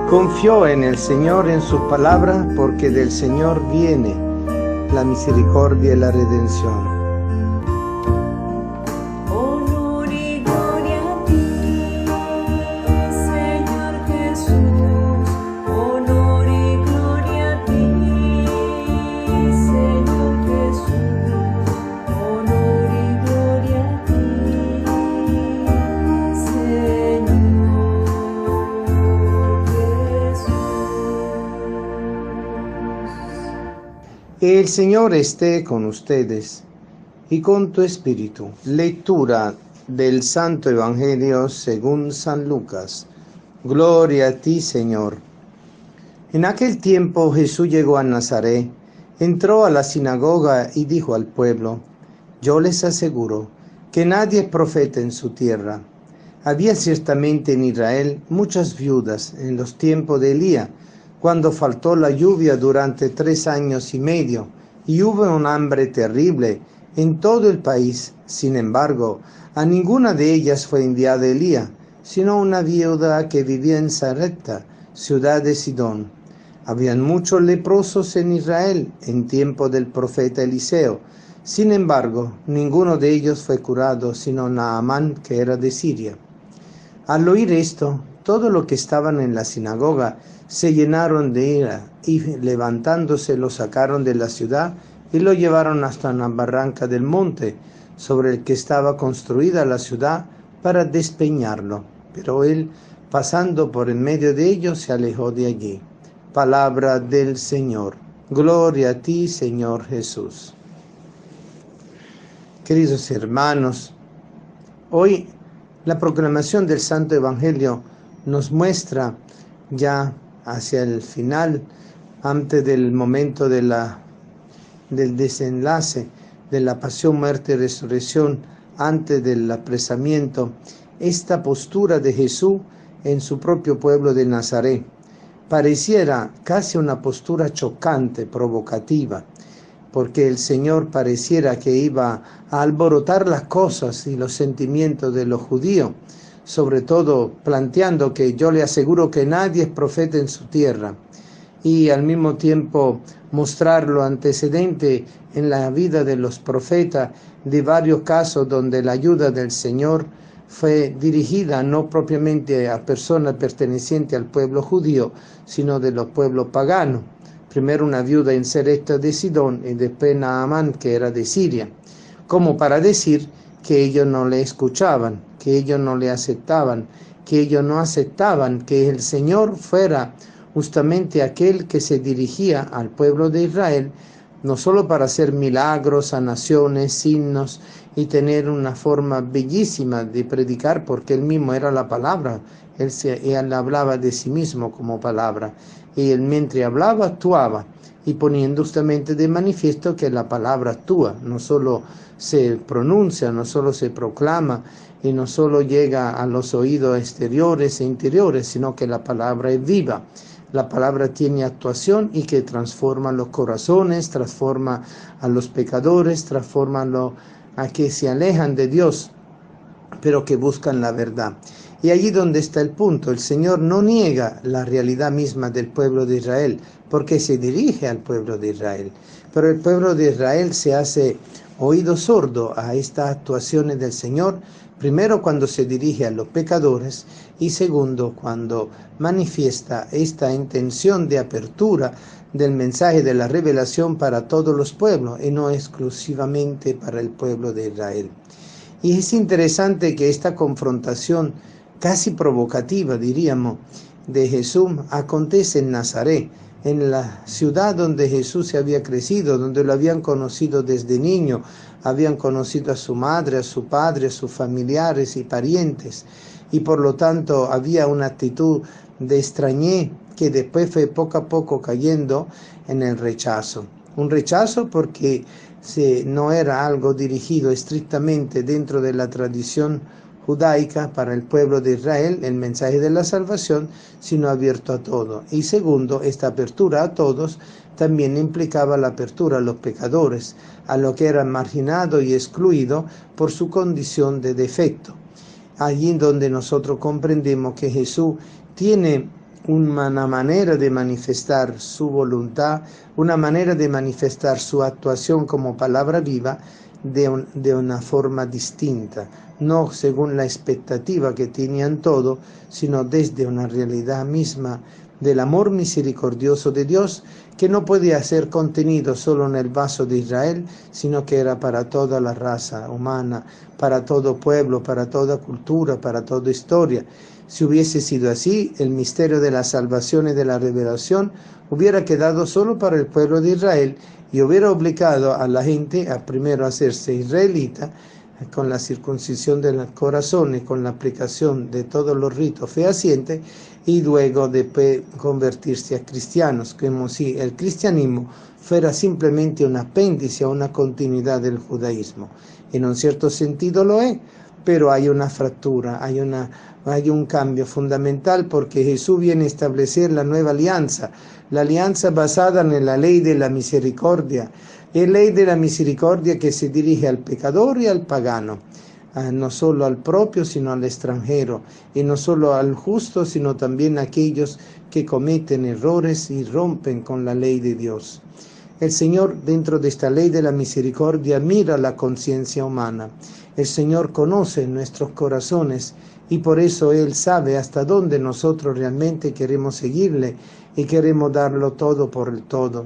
Confió en el Señor, en su palabra, porque del Señor viene la misericordia y la redención. Honor y gloria a ti, Señor Jesús. Honor y gloria a ti, Señor Jesús. Honor y gloria a ti, Señor Jesús. El Señor esté con ustedes y con tu espíritu. Lectura del Santo Evangelio según San Lucas. Gloria a ti, Señor. En aquel tiempo Jesús llegó a Nazaret, entró a la sinagoga y dijo al pueblo: yo les aseguro que nadie es profeta en su tierra. Había ciertamente en Israel muchas viudas en los tiempos de Elías, cuando faltó la lluvia durante 3 años y medio, y hubo un hambre terrible en todo el país. Sin embargo, a ninguna de ellas fue enviada Elías, sino una viuda que vivía en Sarepta, ciudad de Sidón. Habían muchos leprosos en Israel en tiempo del profeta Eliseo. Sin embargo, ninguno de ellos fue curado, sino Naamán, que era de Siria. Al oír esto, todos los que estaban en la sinagoga se llenaron de ira, y levantándose lo sacaron de la ciudad y lo llevaron hasta una barranca del monte, sobre el que estaba construida la ciudad, para despeñarlo. Pero él, pasando por en medio de ellos, se alejó de allí. Palabra del Señor. Gloria a ti, Señor Jesús. Queridos hermanos, hoy la proclamación del Santo Evangelio nos muestra ya hacia el final, antes del momento del desenlace de la pasión, muerte y resurrección, antes del apresamiento, esta postura de Jesús en su propio pueblo de Nazaret. Pareciera casi una postura chocante, provocativa, porque el Señor pareciera que iba a alborotar las cosas y los sentimientos de los judíos, sobre todo planteando que yo le aseguro que nadie es profeta en su tierra, y al mismo tiempo mostrar lo antecedente en la vida de los profetas de varios casos donde la ayuda del Señor fue dirigida no propiamente a personas pertenecientes al pueblo judío, sino de los pueblos paganos. Primero una viuda en Sarepta de Sidón y después Naamán, que era de Siria, como para decir que ellos no le escuchaban, que ellos no le aceptaban, que ellos no aceptaban que el Señor fuera justamente aquel que se dirigía al pueblo de Israel, no solo para hacer milagros, sanaciones, signos y tener una forma bellísima de predicar, porque él mismo era la palabra, él hablaba de sí mismo como palabra, y él mientras hablaba actuaba, y poniendo justamente de manifiesto que la palabra actúa, no solo se pronuncia, no solo se proclama, y no solo llega a los oídos exteriores e interiores, sino que la palabra es viva. La palabra tiene actuación y que transforma los corazones, transforma a los pecadores, transforma a que se alejan de Dios, pero que buscan la verdad. Y allí donde está el punto, el Señor no niega la realidad misma del pueblo de Israel, porque se dirige al pueblo de Israel. Pero el pueblo de Israel se hace oído sordo a estas actuaciones del Señor, primero cuando se dirige a los pecadores y segundo cuando manifiesta esta intención de apertura del mensaje de la revelación para todos los pueblos y no exclusivamente para el pueblo de Israel. Y es interesante que esta confrontación casi provocativa, diríamos, de Jesús acontece en Nazaret, en la ciudad donde Jesús se había crecido, donde lo habían conocido desde niño, habían conocido a su madre, a su padre, a sus familiares y parientes, y por lo tanto había una actitud de extrañez que después fue poco a poco cayendo en el rechazo. Un rechazo porque no era algo dirigido estrictamente dentro de la tradición judaica para el pueblo de Israel, el mensaje de la salvación, sino abierto a todo. Y segundo, esta apertura a todos también implicaba la apertura a los pecadores, a lo que era marginado y excluido por su condición de defecto. Allí donde nosotros comprendemos que Jesús tiene una manera de manifestar su voluntad, una manera de manifestar su actuación como palabra viva de una forma distinta, no según la expectativa que tenían todos, sino desde una realidad misma del amor misericordioso de Dios, que no podía ser contenido solo en el vaso de Israel, sino que era para toda la raza humana, para todo pueblo, para toda cultura, para toda historia. Si hubiese sido así, el misterio de la salvación y de la revelación hubiera quedado solo para el pueblo de Israel y hubiera obligado a la gente a primero hacerse israelita, con la circuncisión del corazón y con la aplicación de todos los ritos fehacientes, y luego de convertirse a cristianos, como si el cristianismo fuera simplemente un apéndice o una continuidad del judaísmo. En un cierto sentido lo es, pero hay una fractura, hay un cambio fundamental, porque Jesús viene a establecer la nueva alianza, la alianza basada en la ley de la misericordia, la ley de la misericordia que se dirige al pecador y al pagano, no solo al propio sino al extranjero, y no solo al justo sino también a aquellos que cometen errores y rompen con la ley de Dios. El Señor, dentro de esta ley de la misericordia, mira la conciencia humana. El Señor conoce nuestros corazones y por eso Él sabe hasta dónde nosotros realmente queremos seguirle y queremos darlo todo por el todo.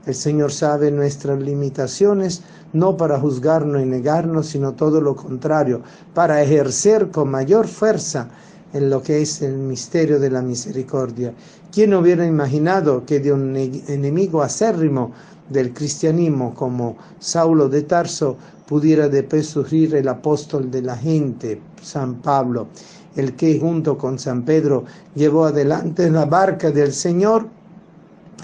El Señor sabe nuestras limitaciones, no para juzgarnos y negarnos, sino todo lo contrario, para ejercer con mayor fuerza en lo que es el misterio de la misericordia. ¿Quién hubiera imaginado que de un enemigo acérrimo del cristianismo como Saulo de Tarso pudiera después surgir el apóstol de la gente, San Pablo, el que junto con San Pedro llevó adelante la barca del Señor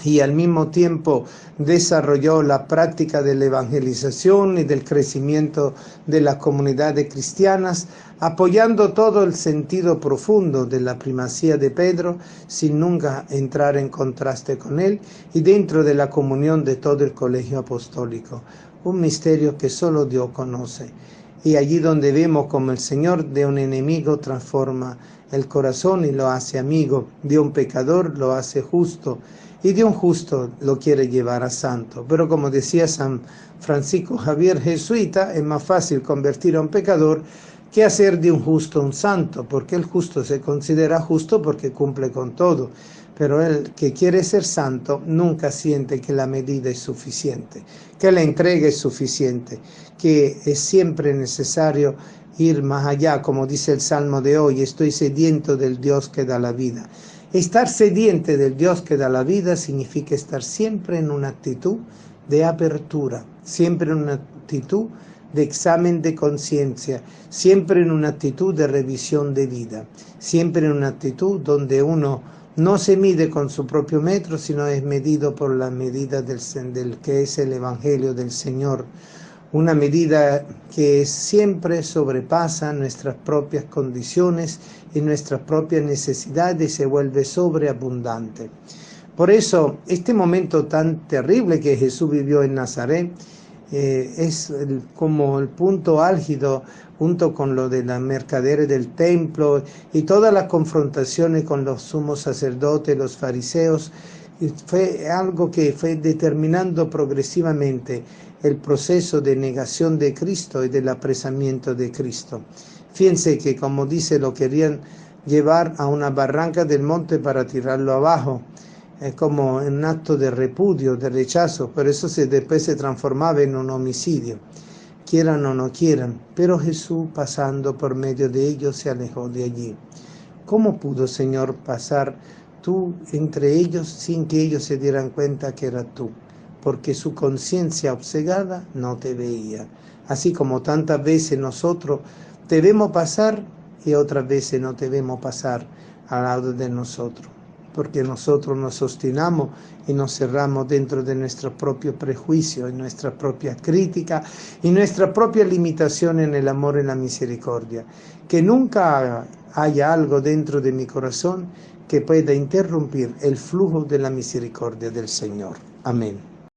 y al mismo tiempo desarrolló la práctica de la evangelización y del crecimiento de las comunidades cristianas, apoyando todo el sentido profundo de la primacía de Pedro, sin nunca entrar en contraste con él, y dentro de la comunión de todo el colegio apostólico. Un misterio que solo Dios conoce. Y allí donde vemos como el Señor de un enemigo transforma el corazón y lo hace amigo, de un pecador lo hace justo, y de un justo lo quiere llevar a santo. Pero como decía San Francisco Javier jesuita, es más fácil convertir a un pecador que hacer de un justo un santo, porque el justo se considera justo porque cumple con todo, pero el que quiere ser santo nunca siente que la medida es suficiente, que la entrega es suficiente, que es siempre necesario ir más allá, como dice el Salmo de hoy: estoy sediento del Dios que da la vida. Estar sediente del Dios que da la vida significa estar siempre en una actitud de apertura, siempre en una actitud de examen de conciencia, siempre en una actitud de revisión de vida, siempre en una actitud donde uno no se mide con su propio metro, sino es medido por la medida del que es el Evangelio del Señor. Una medida que siempre sobrepasa nuestras propias condiciones y nuestras propias necesidades y se vuelve sobreabundante. Por eso, este momento tan terrible que Jesús vivió en Nazaret es como el punto álgido, junto con lo de la mercaderes del templo y todas las confrontaciones con los sumos sacerdotes, los fariseos. Fue algo que fue determinando progresivamente el proceso de negación de Cristo y del apresamiento de Cristo. Fíjense que, como dice, lo querían llevar a una barranca del monte para tirarlo abajo, como un acto de repudio, de rechazo, pero eso después se transformaba en un homicidio, quieran o no quieran. Pero Jesús, pasando por medio de ellos, se alejó de allí. ¿Cómo pudo, Señor, pasar tú entre ellos sin que ellos se dieran cuenta que era tú? Porque su conciencia obcecada no te veía. Así como tantas veces nosotros te vemos pasar y otras veces no te vemos pasar al lado de nosotros, porque nosotros nos obstinamos y nos cerramos dentro de nuestro propio prejuicio, en nuestra propia crítica y nuestra propia limitación en el amor y la misericordia. Que nunca haya algo dentro de mi corazón que pueda interrumpir el flujo de la misericordia del Señor. Amén.